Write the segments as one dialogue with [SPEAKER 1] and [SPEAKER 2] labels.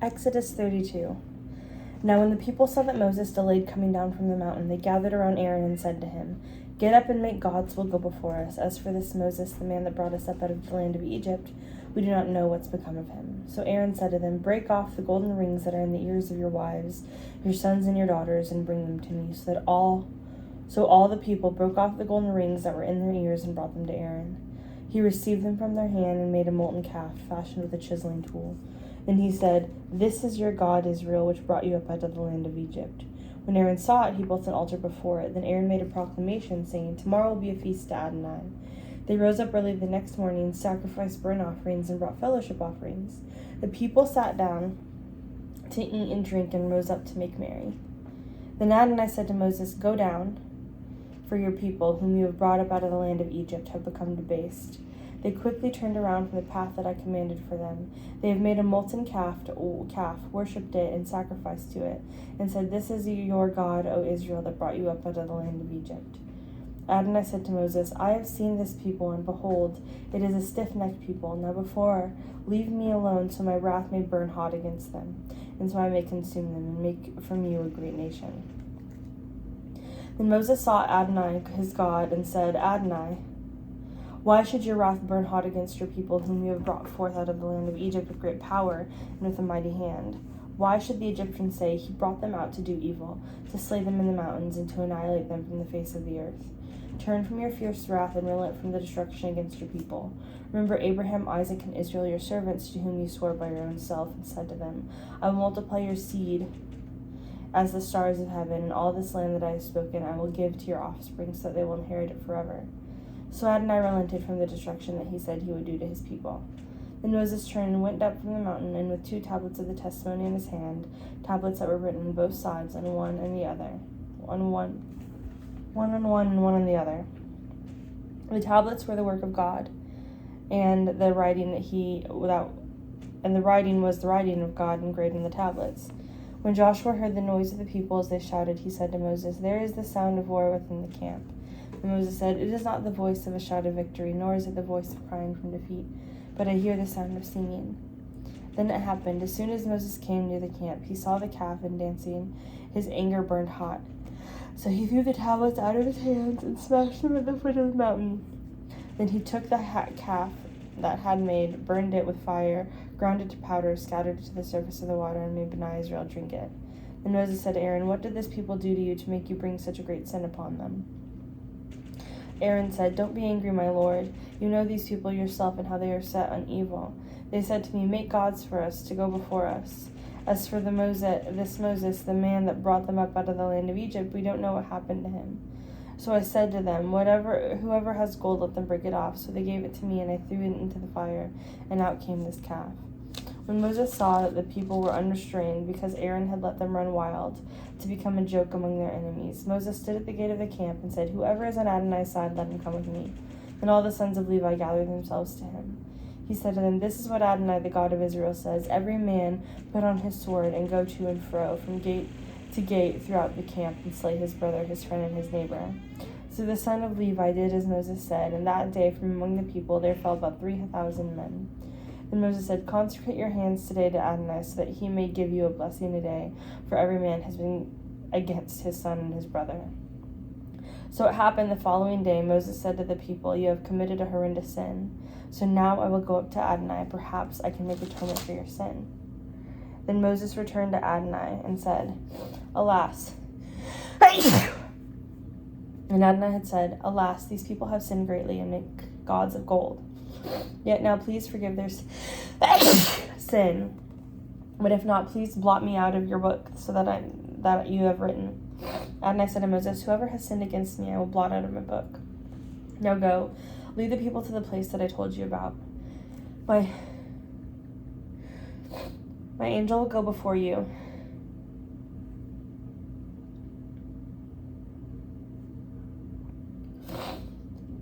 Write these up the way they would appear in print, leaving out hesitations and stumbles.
[SPEAKER 1] Exodus 32. Now when the people saw that Moses delayed coming down from the mountain, they gathered around Aaron and said to him, "Get up and make gods who will go before us. As for this Moses, the man that brought us up out of the land of Egypt, we do not know what's become of him." So Aaron said to them, "Break off the golden rings that are in the ears of your wives, your sons and your daughters, and bring them to me." So all the people broke off the golden rings that were in their ears and brought them to Aaron. He received them from their hand and made a molten calf fashioned with a chiseling tool. Then he said, "This is your God Israel, which brought you up out of the land of Egypt." When Aaron saw it, he built an altar before it. Then Aaron made a proclamation, saying, "Tomorrow will be a feast to Adonai." They rose up early the next morning, sacrificed burnt offerings, and brought fellowship offerings. The people sat down to eat and drink and rose up to make merry. Then Adonai said to Moses, "Go down, for your people, whom you have brought up out of the land of Egypt, have become debased." They quickly turned around from the path that I commanded for them. They have made a molten calf, worshipped it, and sacrificed to it, and said, "This is your God, O Israel, that brought you up out of the land of Egypt." Adonai said to Moses, "I have seen this people, and behold, it is a stiff-necked people. Now leave me alone, so my wrath may burn hot against them, and so I may consume them, and make from you a great nation." Then Moses sought Adonai, his God, and said, "Adonai, why should your wrath burn hot against your people, whom you have brought forth out of the land of Egypt with great power and with a mighty hand? Why should the Egyptians say, 'He brought them out to do evil, to slay them in the mountains, and to annihilate them from the face of the earth'? Turn from your fierce wrath and relent from the destruction against your people. Remember Abraham, Isaac, and Israel, your servants, to whom you swore by your own self, and said to them, 'I will multiply your seed as the stars of heaven, and all this land that I have spoken I will give to your offspring, so that they will inherit it forever.' So Adonai relented from the destruction that he said he would do to his people. Then Moses turned and went up from the mountain, and with 2 tablets of the testimony in his hand, tablets that were written on both sides, on one and the other, one on one and one on the other. The tablets were the work of God, and the writing was the writing of God engraved in the tablets. When Joshua heard the noise of the people as they shouted, he said to Moses, "There is the sound of war within the camp." And Moses said, "It is not the voice of a shout of victory, nor is it the voice of crying from defeat, but I hear the sound of singing." Then it happened, as soon as Moses came near the camp, he saw the calf and dancing. His anger burned hot. So he threw the tablets out of his hands and smashed them at the foot of the mountain. Then he took the calf that had made, burned it with fire, ground it to powder, scattered it to the surface of the water, and made Bnei Israel drink it. Then Moses said to Aaron, "What did this people do to you to make you bring such a great sin upon them?" Aaron said, "Don't be angry, my lord. You know these people yourself and how they are set on evil. They said to me, 'Make gods for us to go before us.' As for this Moses, the man that brought them up out of the land of Egypt, we don't know what happened to him." So I said to them, "Whoever has gold, let them break it off." So they gave it to me, and I threw it into the fire, and out came this calf. When Moses saw that the people were unrestrained, because Aaron had let them run wild, to become a joke among their enemies, Moses stood at the gate of the camp and said, "Whoever is on Adonai's side, let him come with me." And all the sons of Levi gathered themselves to him. He said to them, "This is what Adonai, the God of Israel, says. Every man put on his sword and go to and fro from gate to gate throughout the camp and slay his brother, his friend, and his neighbor." So the son of Levi did as Moses said, and that day from among the people there fell about 3,000 men. Then Moses said, "Consecrate your hands today to Adonai, so that he may give you a blessing today, for every man has been against his son and his brother." So it happened the following day, Moses said to the people, "You have committed a horrendous sin. So now I will go up to Adonai. Perhaps I can make atonement for your sin." Then Moses returned to Adonai and said, "Alas." And Adonai had said, "Alas, these people have sinned greatly and make gods of gold. Yet now please forgive their sin. But if not, please blot me out of your book, so that you have written." Adonai said to Moses, "Whoever has sinned against me, I will blot out of my book. Now go, lead the people to the place that I told you about. My angel will go before you.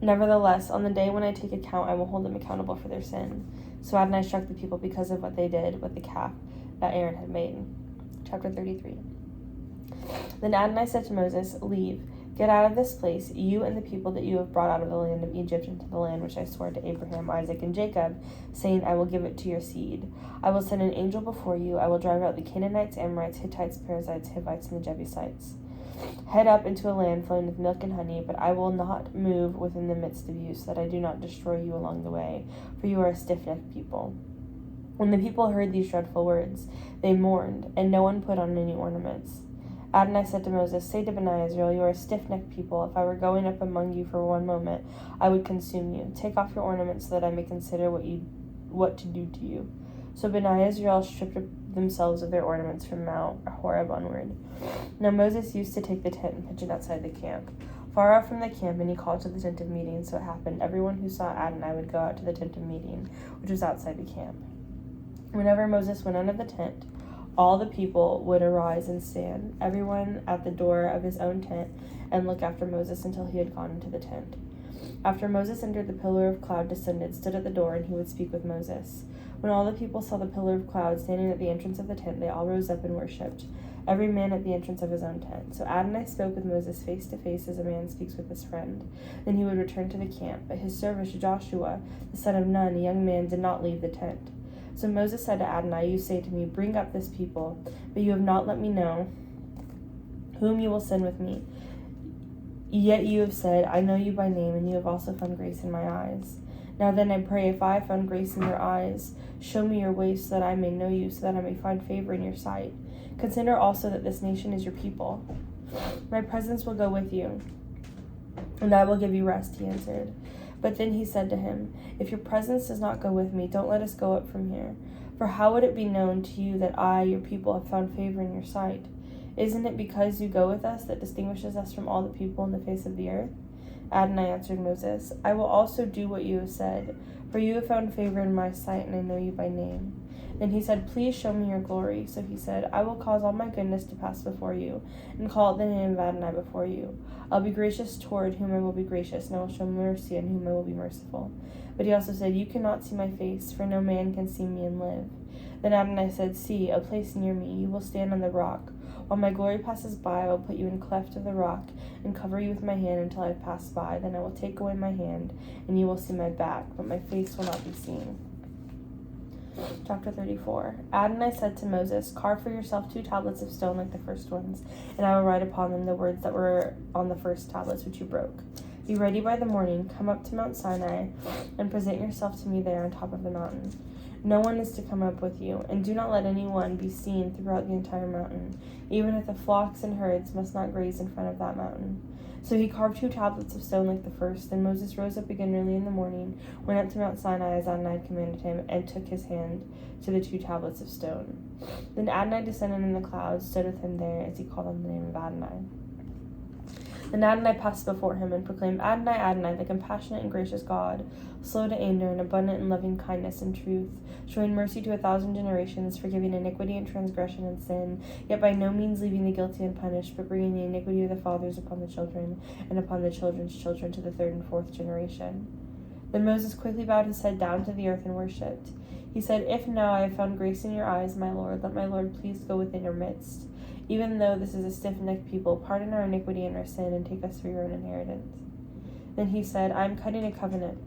[SPEAKER 1] Nevertheless, on the day when I take account, I will hold them accountable for their sin." So Adonai struck the people because of what they did with the calf that Aaron had made. Chapter 33. Then Adonai said to Moses, "Leave, Get out of this place, you and the people that you have brought out of the land of Egypt into the land which I swore to Abraham, Isaac, and Jacob, saying, I will give it to your seed. I will send an angel before you. I will drive out the Canaanites, Amorites, Hittites, Perizzites, Hivites, and the Jebusites. Head up into a land flowing with milk and honey, but I will not move within the midst of you, so that I do not destroy you along the way, for you are a stiff-necked people. When the people heard these dreadful words, they mourned, and no one put on any ornaments. Adonai said to Moses, say to Bnei Israel, you are a stiff-necked people. If I were going up among you for one moment, I would consume you. Take off your ornaments so that I may consider what to do to you. So Bnei Israel stripped themselves of their ornaments from Mount Horeb onward. Now Moses used to take the tent and pitch it outside the camp, far off from the camp, and he called to the tent of meeting. So it happened, everyone who saw Adonai would go out to the tent of meeting, which was outside the camp. Whenever Moses went out of the tent, all the people would arise and stand, everyone at the door of his own tent, and look after Moses until he had gone into the tent. After Moses entered, the pillar of cloud descended, stood at the door, and he would speak with Moses. When all the people saw the pillar of cloud standing at the entrance of the tent, they all rose up and worshipped, every man at the entrance of his own tent. So Adonai spoke with Moses face to face as a man speaks with his friend. Then he would return to the camp, but his servant Joshua, the son of Nun, a young man, did not leave the tent. So Moses said to Adonai, you say to me, bring up this people, but you have not let me know whom you will send with me. Yet you have said, I know you by name, and you have also found grace in my eyes. Now then, I pray, if I have found grace in your eyes, show me your ways so that I may know you, so that I may find favor in your sight. Consider also that this nation is your people. My presence will go with you, and I will give you rest, he answered. But then he said to him, if your presence does not go with me, don't let us go up from here. For how would it be known to you that I, your people, have found favor in your sight? Isn't it because you go with us that distinguishes us from all the people in the face of the earth? Adonai answered Moses, I will also do what you have said, for you have found favor in my sight, and I know you by name. Then he said, please show me your glory. So he said, I will cause all my goodness to pass before you, and call out the name of Adonai before you. I'll be gracious toward whom I will be gracious, and I will show mercy on whom I will be merciful. But he also said, you cannot see my face, for no man can see me and live. Then Adonai said, see, a place near me, you will stand on the rock. While my glory passes by, I will put you in cleft of the rock, and cover you with my hand until I have passed by. Then I will take away my hand, and you will see my back, but my face will not be seen. Chapter 34. Adonai said to Moses, carve for yourself 2 tablets of stone like the first ones, and I will write upon them the words that were on the first tablets which you broke. Be ready by the morning, come up to Mount Sinai, and present yourself to me there on top of the mountain. No one is to come up with you, and do not let anyone be seen throughout the entire mountain. Even if the flocks and herds must not graze in front of that mountain. So he carved 2 tablets of stone like the first. Then Moses rose up again early in the morning, went up to Mount Sinai as Adonai had commanded him, and took his hand to the 2 tablets of stone. Then Adonai descended in the clouds, stood with him there as he called on the name of Adonai. Then Adonai passed before him and proclaimed, Adonai, Adonai, the compassionate and gracious God, slow to anger and abundant in loving kindness and truth, showing mercy to 1,000 generations, forgiving iniquity and transgression and sin, yet by no means leaving the guilty unpunished, but bringing the iniquity of the fathers upon the children, and upon the children's children to the 3rd and 4th generation. Then Moses quickly bowed his head down to the earth and worshipped. He said, if now I have found grace in your eyes, my Lord, let my Lord please go within your midst. Even though this is a stiff-necked people, pardon our iniquity and our sin, and take us for your own inheritance. Then he said, I am cutting a covenant.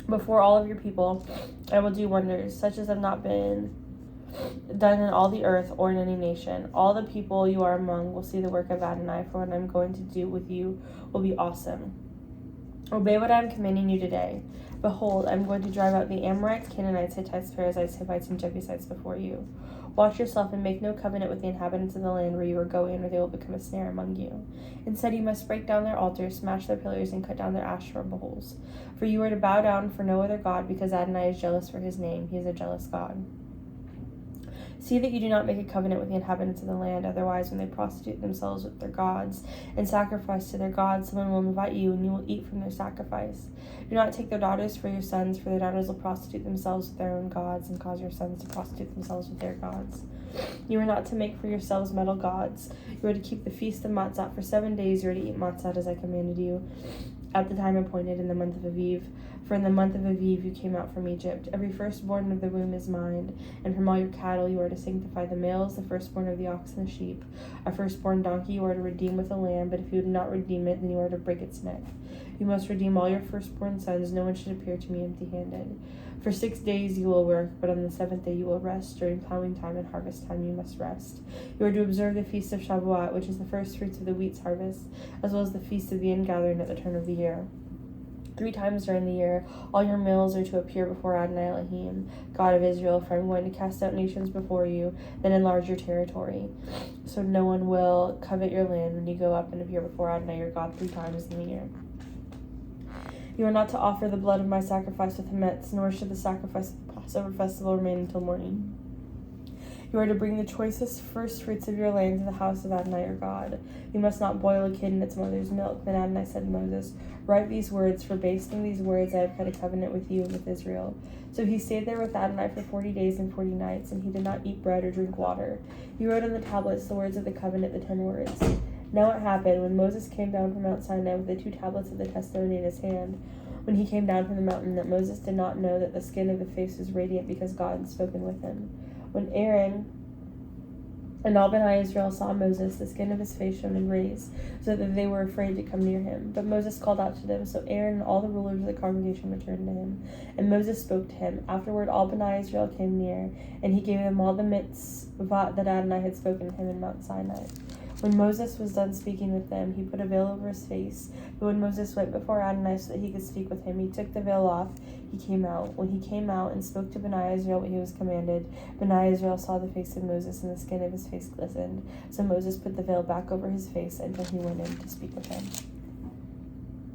[SPEAKER 1] Before all of your people, I will do wonders, such as have not been done in all the earth or in any nation. All the people you are among will see the work of Adonai, for what I am going to do with you will be awesome. Obey what I am commanding you today. Behold, I am going to drive out the Amorites, Canaanites, Hittites, Perizzites, Hivites, and Jebusites before you. Watch yourself and make no covenant with the inhabitants of the land where you are going, or they will become a snare among you. Instead, you must break down their altars, smash their pillars, and cut down their Asherah poles. For you are to bow down for no other God, because Adonai is jealous for his name. He is a jealous God. See that you do not make a covenant with the inhabitants of the land, otherwise when they prostitute themselves with their gods and sacrifice to their gods, someone will invite you, and you will eat from their sacrifice. Do not take their daughters for your sons, for their daughters will prostitute themselves with their own gods, and cause your sons to prostitute themselves with their gods. You are not to make for yourselves metal gods. You are to keep the feast of Matzah for 7 days. You are to eat Matzah as I commanded you, at the time appointed in the month of Aviv. For in the month of Aviv you came out from Egypt. Every firstborn of the womb is mine, and from all your cattle you are to sanctify the males, the firstborn of the ox and the sheep. A firstborn donkey you are to redeem with a lamb, but if you do not redeem it, then you are to break its neck. You must redeem all your firstborn sons. No one should appear to me empty-handed. For 6 days you will work, but on the seventh day you will rest. During plowing time and harvest time you must rest. You are to observe the feast of Shavuot, which is the first fruits of the wheat's harvest, as well as the feast of the ingathering at the turn of the year. 3 times during the year, all your males are to appear before Adonai Elohim, God of Israel, for I am going to cast out nations before you, then enlarge your territory. So no one will covet your land when you go up and appear before Adonai your God 3 times in the year. You are not to offer the blood of my sacrifice with hametz, nor should the sacrifice of the Passover festival remain until morning. You are to bring the choicest first fruits of your land to the house of Adonai your God. You must not boil a kid in its mother's milk. Then Adonai said to Moses, write these words, for based on these words I have cut a covenant with you and with Israel. So he stayed there with Adonai for 40 days and 40 nights, and he did not eat bread or drink water. He wrote on the tablets the words of the covenant, the 10 words. Now it happened, when Moses came down from Mount Sinai with the 2 tablets of the testimony in his hand, when he came down from the mountain, that Moses did not know that the skin of the face was radiant because God had spoken with him. When Aaron and all Bnei Israel saw Moses, the skin of his face shone and raised, so that they were afraid to come near him. But Moses called out to them, so Aaron and all the rulers of the congregation returned to him. And Moses spoke to him. Afterward all Bnei Israel came near, and he gave them all the mitzvot that Adonai had spoken to him in Mount Sinai. When Moses was done speaking with them, he put a veil over his face. But when Moses went before Adonai so that he could speak with him, he took the veil off. He came out. When he came out and spoke to Bnei Israel what he was commanded, Bnei Israel saw the face of Moses, and the skin of his face glistened. So Moses put the veil back over his face until he went in to speak with him.